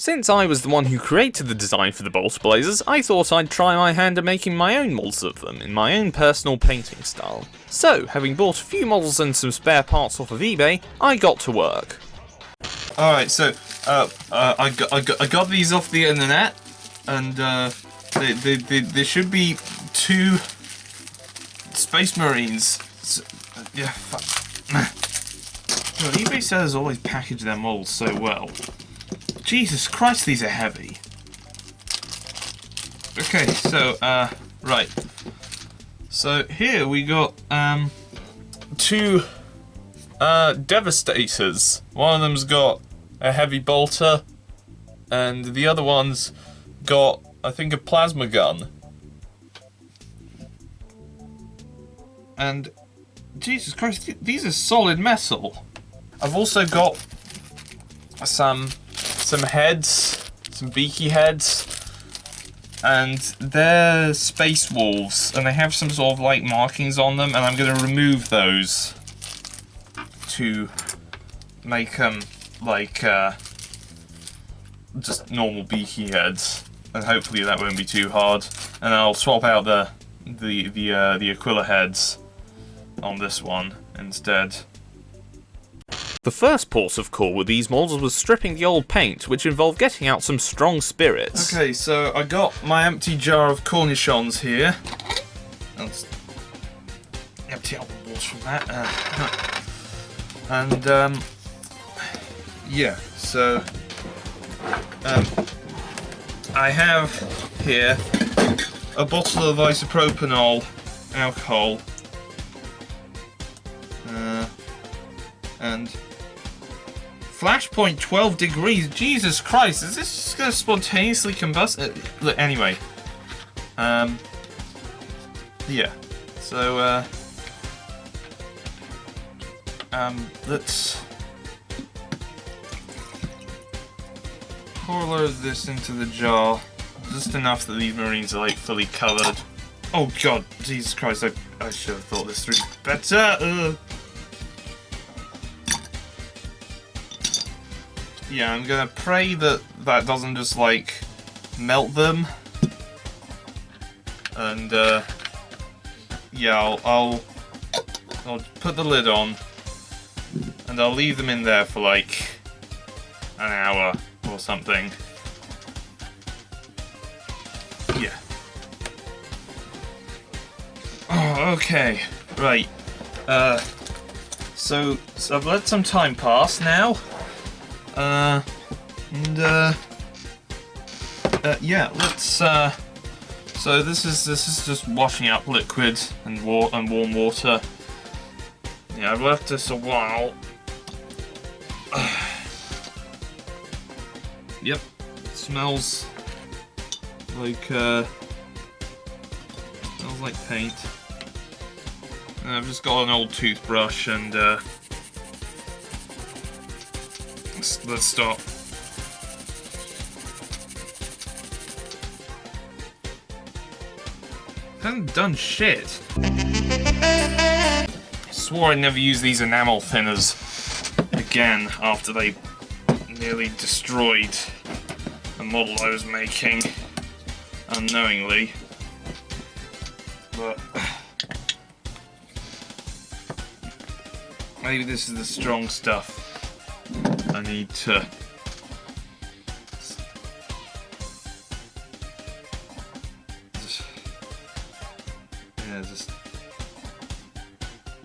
Since I was the one who created the design for the bolt blazers, I thought I'd try my hand at making my own models of them in my own personal painting style. So, having bought a few models and some spare parts off of eBay, I got to work. Alright, so I got these off the internet, and there should be 2 Space Marines. So, yeah, fuck. God, eBay sellers always package their molds so well. Jesus Christ, these are heavy. Okay, so right. So here we got 2 Devastators. One of them's got a heavy bolter, and the other one's got, I think, a plasma gun. And Jesus Christ, these are solid metal. I've also got some heads, some beaky heads, and they're space wolves, and they have some sort of like markings on them, and I'm going to remove those to make them like just normal beaky heads, and hopefully that won't be too hard. And I'll swap out the Aquila heads on this one instead. The first port of call with these models was stripping the old paint, which involved getting out some strong spirits. Okay, so I got my empty jar of cornichons here. Let's empty out the balls from that. Yeah, so I have here a bottle of isopropanol alcohol, and flashpoint 12 degrees. Jesus Christ, is this just gonna spontaneously combust? Look, anyway. Yeah. So, let's pour a load of this into the jar. Just enough that these Marines are, like, fully covered. Oh god, Jesus Christ, I should have thought this through better. Yeah, I'm gonna pray that that doesn't just, like, melt them. And, yeah, I'll put the lid on, and I'll leave them in there for, like, an hour or something. Yeah. Oh, okay. Right. So I've let some time pass now. Yeah, let's, so this is just washing up liquid and warm water. Yeah, I've left this a while. Yep, it smells like paint. And I've just got an old toothbrush, and let's start. Haven't done shit. I swore I'd never use these enamel thinners again after they nearly destroyed the model I was making unknowingly. But maybe this is the strong stuff I need to.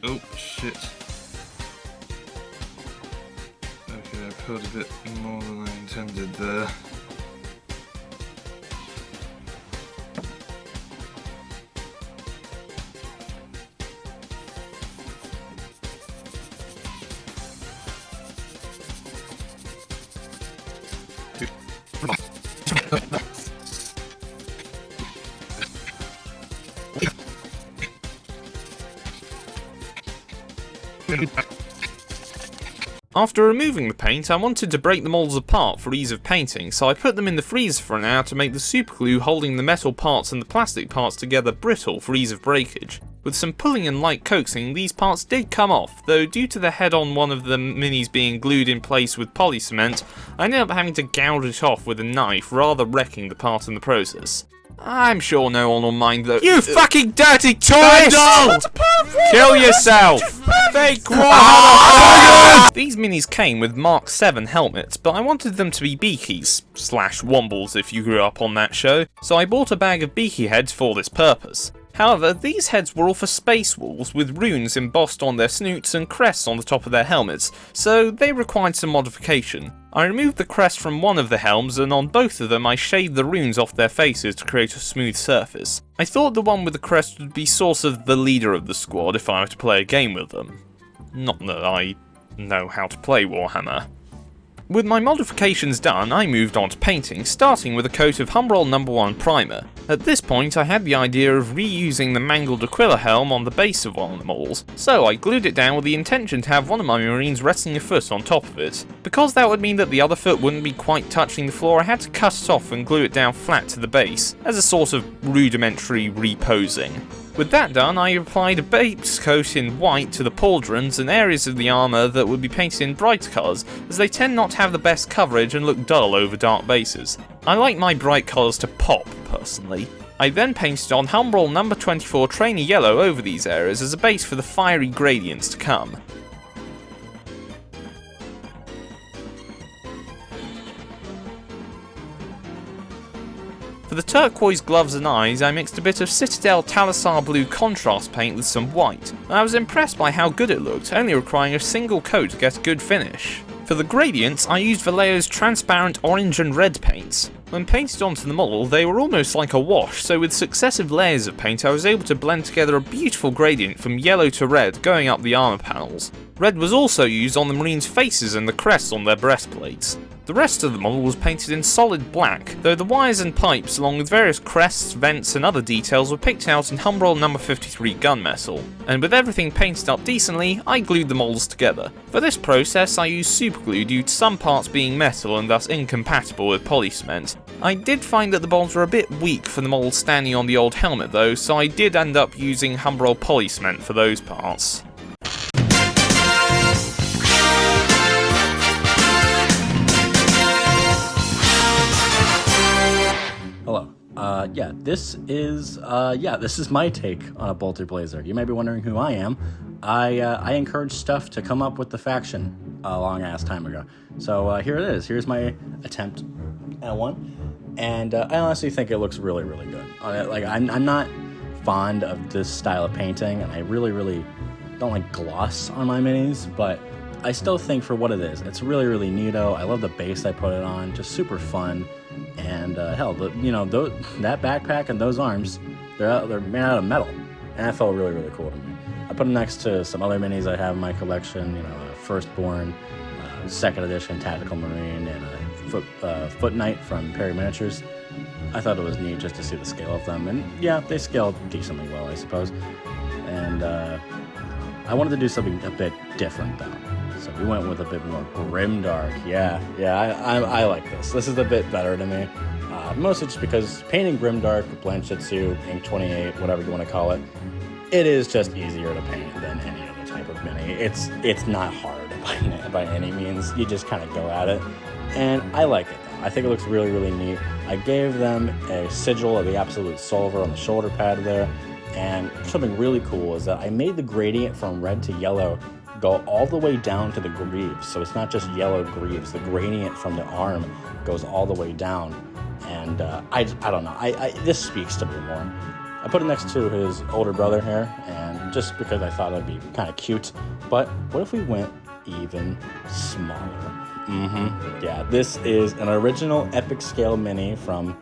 Oh shit. Okay, I put a bit more than I intended there. After removing the paint, I wanted to break the models apart for ease of painting, so I put them in the freezer for an hour to make the superglue holding the metal parts and the plastic parts together brittle for ease of breakage. With some pulling and light coaxing, these parts did come off, though due to the head on one of the minis being glued in place with poly cement, I ended up having to gouge it off with a knife, rather wrecking the part in the process. I'm sure no one will mind though. You fucking dirty tourist! Kill yourself! Fake Warhammer! These minis came with Mark 7 helmets, but I wanted them to be beakies, / wombles if you grew up on that show, so I bought a bag of beaky heads for this purpose. However, these heads were all for space wolves with runes embossed on their snoots and crests on the top of their helmets, so they required some modification. I removed the crest from one of the helms, and on both of them I shaved the runes off their faces to create a smooth surface. I thought the one with the crest would be sort of the leader of the squad if I were to play a game with them. Not that I know how to play Warhammer. With my modifications done, I moved on to painting, starting with a coat of Humbrol No. 1 primer. At this point, I had the idea of reusing the mangled Aquila helm on the base of one of the models, so I glued it down with the intention to have one of my marines resting a foot on top of it. Because that would mean that the other foot wouldn't be quite touching the floor, I had to cut it off and glue it down flat to the base, as a sort of rudimentary reposing. With that done, I applied a base coat in white to the pauldrons and areas of the armour that would be painted in bright colours, as they tend not to have the best coverage and look dull over dark bases. I like my bright colours to pop, personally. I then painted on Humbrol No. 24 Trainer Yellow over these areas as a base for the fiery gradients to come. For the turquoise gloves and eyes, I mixed a bit of Citadel Talisar Blue contrast paint with some white, and I was impressed by how good it looked, only requiring a single coat to get a good finish. For the gradients, I used Vallejo's transparent orange and red paints. When painted onto the model, they were almost like a wash, so with successive layers of paint I was able to blend together a beautiful gradient from yellow to red going up the armour panels. Red was also used on the marines' faces and the crests on their breastplates. The rest of the model was painted in solid black, though the wires and pipes along with various crests, vents and other details were picked out in Humbrol No. 53 gunmetal. And with everything painted up decently, I glued the models together. For this process I used superglue due to some parts being metal and thus incompatible with polycement. I did find that the bonds were a bit weak for the model standing on the old helmet though, so I did end up using Humbrol polycement for those parts. Hello. This is my take on a Bolter Blazer. You may be wondering who I am. I encouraged Stuff to come up with the faction a long ass time ago. So here it is. Here's my attempt at one. And I honestly think it looks really, really good. I'm not fond of this style of painting, and I really don't like gloss on my minis, but I still think for what it is, it's really, really neato. I love the base I put it on, just super fun. And hell, that backpack and those arms, they're made out of metal, and that felt really, really cool to me. I put them next to some other minis I have in my collection, Firstborn, second edition Tactical Marine, and a Foot Knight from Perry Miniatures. I thought it was neat just to see the scale of them, and yeah, they scaled decently well, I suppose. And I wanted to do something a bit different though. So we went with a bit more Grimdark. Yeah, I like this. This is a bit better to me. Mostly just because painting Grimdark, Blanchitsu, Ink 28, whatever you want to call it, it is just easier to paint than any other type of mini. It's not hard by any means. You just kind of go at it. And I like it though. I think it looks really, really neat. I gave them a sigil of the Absolute Silver on the shoulder pad there. And something really cool is that I made the gradient from red to yellow go all the way down to the greaves. So it's not just yellow greaves. The gradient from the arm goes all the way down. And I don't know. This speaks to me more. I put it next to his older brother here, and just because I thought it'd be kind of cute. But what if we went even smaller? Yeah, this is an original epic scale mini from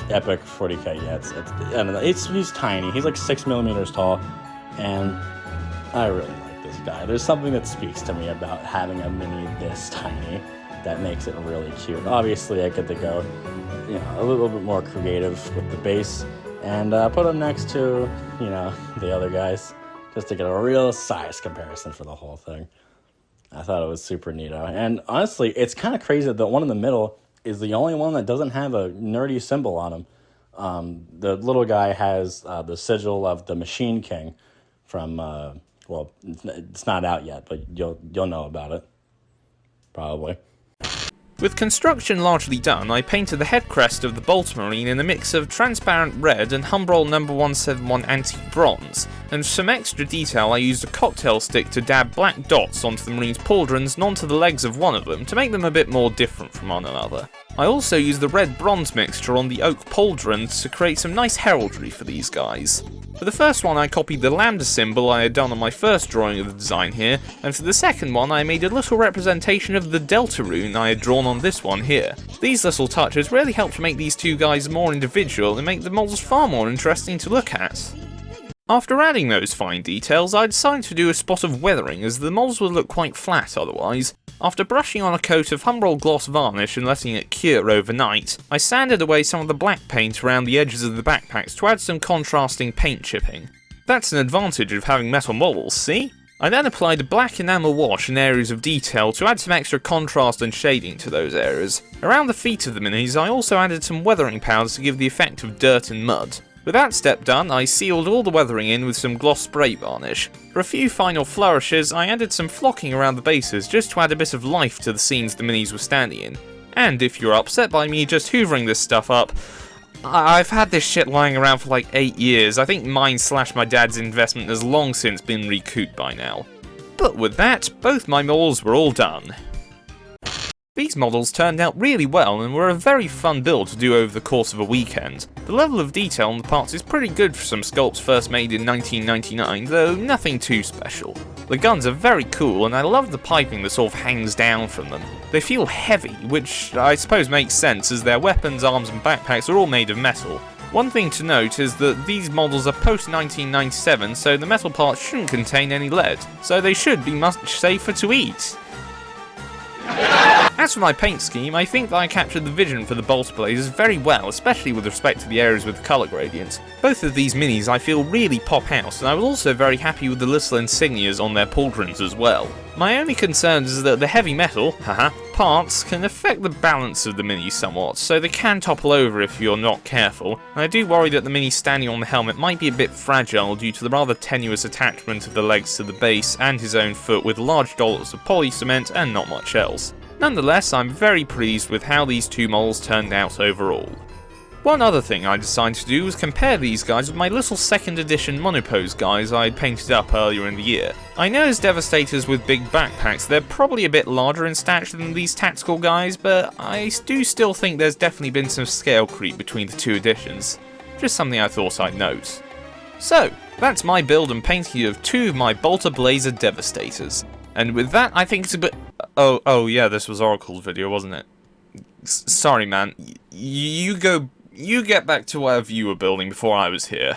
Epic 40K. Yeah, I don't know. He's tiny. He's like 6 millimeters tall, and I really like this guy. There's something that speaks to me about having a mini this tiny that makes it really cute. Obviously, I get to go, a little bit more creative with the base, and put him next to, the other guys, just to get a real size comparison for the whole thing. I thought it was super neato. And honestly, it's kind of crazy that the one in the middle is the only one that doesn't have a nerdy symbol on him. The little guy has the sigil of the Machine King from, well, it's not out yet, but you'll know about it, probably. With construction largely done, I painted the head crest of the Bolt Marine in a mix of transparent red and Humbrol No. 171 antique bronze, and for some extra detail I used a cocktail stick to dab black dots onto the Marine's pauldrons and onto the legs of one of them to make them a bit more different from one another. I also used the red bronze mixture on the oak pauldrons to create some nice heraldry for these guys. For the first one I copied the lambda symbol I had done on my first drawing of the design here, and for the second one I made a little representation of the delta rune I had drawn on this one here. These little touches really help to make these two guys more individual and make the models far more interesting to look at. After adding those fine details, I decided to do a spot of weathering as the models would look quite flat otherwise. After brushing on a coat of Humbrol gloss varnish and letting it cure overnight, I sanded away some of the black paint around the edges of the backpacks to add some contrasting paint chipping. That's an advantage of having metal models, see? I then applied a black enamel wash in areas of detail to add some extra contrast and shading to those areas. Around the feet of the minis I also added some weathering powders to give the effect of dirt and mud. With that step done, I sealed all the weathering in with some gloss spray varnish. For a few final flourishes, I added some flocking around the bases just to add a bit of life to the scenes the minis were standing in. And if you're upset by me just hoovering this stuff up, I've had this shit lying around for like 8 years. I think mine/my dad's investment has long since been recouped by now. But with that, both my models were all done. These models turned out really well and were a very fun build to do over the course of a weekend. The level of detail on the parts is pretty good for some sculpts first made in 1999, though nothing too special. The guns are very cool and I love the piping that sort of hangs down from them. They feel heavy, which I suppose makes sense as their weapons, arms and backpacks are all made of metal. One thing to note is that these models are post 1997, so the metal parts shouldn't contain any lead, so they should be much safer to eat. As for my paint scheme, I think that I captured the vision for the Bolt Blazers very well, especially with respect to the areas with colour gradients. Both of these minis I feel really pop out, and I was also very happy with the little insignias on their pauldrons as well. My only concern is that the heavy metal, parts can affect the balance of the minis somewhat, so they can topple over if you're not careful, and I do worry that the mini standing on the helmet might be a bit fragile due to the rather tenuous attachment of the legs to the base and his own foot with large dollops of poly cement and not much else. Nonetheless, I'm very pleased with how these two models turned out overall. One other thing I decided to do was compare these guys with my little 2nd edition monopose guys I had painted up earlier in the year. I know as Devastators with big backpacks, they're probably a bit larger in stature than these tactical guys, but I do still think there's definitely been some scale creep between the two editions. Just something I thought I'd note. So, that's my build and painting of two of my Bolter Blazer Devastators. And with that, I think it's a bit... Oh yeah, this was Oracle's video, wasn't it? Sorry, man. You get back to whatever you were building before I was here.